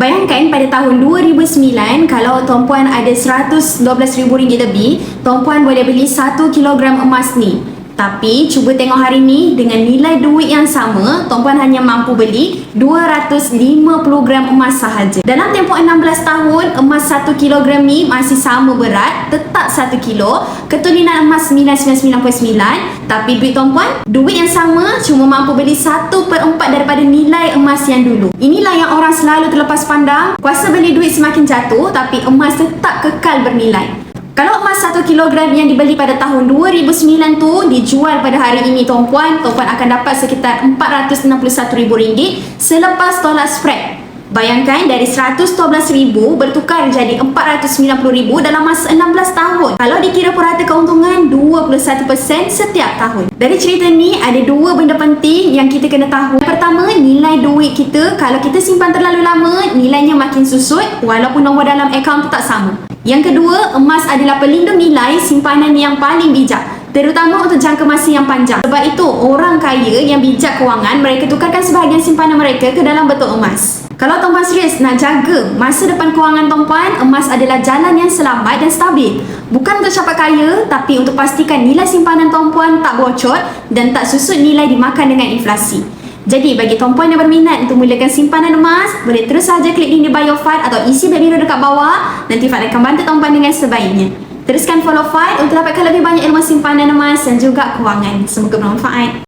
Bayangkan pada tahun 2009, kalau tuan-puan ada RM112,000 lebih, tuan-puan boleh beli 1 kilogram emas ni. Tapi cuba tengok hari ni, dengan nilai duit yang sama, tuan-puan hanya mampu beli 250 gram emas sahaja. Dalam tempoh 16 tahun, emas 1 kilogram ni masih sama berat, tetap 1 kilo, ketulinan emas 99.9, tapi duit tuan-puan, duit yang sama cuma mampu beli 1/4 daripada nilai emas yang dulu. Inilah yang orang selalu terlepas pandang, kuasa beli duit semakin jatuh, tapi emas tetap kekal bernilai. Kalau emas 1 kilogram yang dibeli pada tahun 2009 tu dijual pada hari ini tuan-puan akan dapat sekitar RM461,000 selepas tolak spread. Bayangkan dari RM112,000 bertukar jadi RM490,000 dalam masa 16 tahun. Kalau dikira purata keuntungan 21% setiap tahun. Dari cerita ni ada dua benda penting yang kita kena tahu. Yang pertama, nilai duit kita kalau kita simpan terlalu lama, nilainya makin susut walaupun nombor dalam akaun tetap sama. Yang kedua, emas adalah pelindung nilai simpanan yang paling bijak, terutama untuk jangka masa yang panjang. Sebab itu, orang kaya yang bijak kewangan, mereka tukarkan sebahagian simpanan mereka ke dalam bentuk emas. Kalau tuan-puan serius nak jaga masa depan kewangan tuan-puan, emas adalah jalan yang selamat dan stabil. Bukan untuk capai kaya, tapi untuk pastikan nilai simpanan tuan-puan tak bocor dan tak susut nilai dimakan dengan inflasi. Jadi bagi tuan-puan yang berminat untuk mulakan simpanan emas, boleh terus saja klik link di bio Fad atau isi web biru dekat bawah. Nanti Fad akan bantu tuan-puan dengan sebaiknya. Teruskan follow Fad untuk dapatkan lebih banyak ilmu simpanan emas dan juga kewangan. Semoga bermanfaat.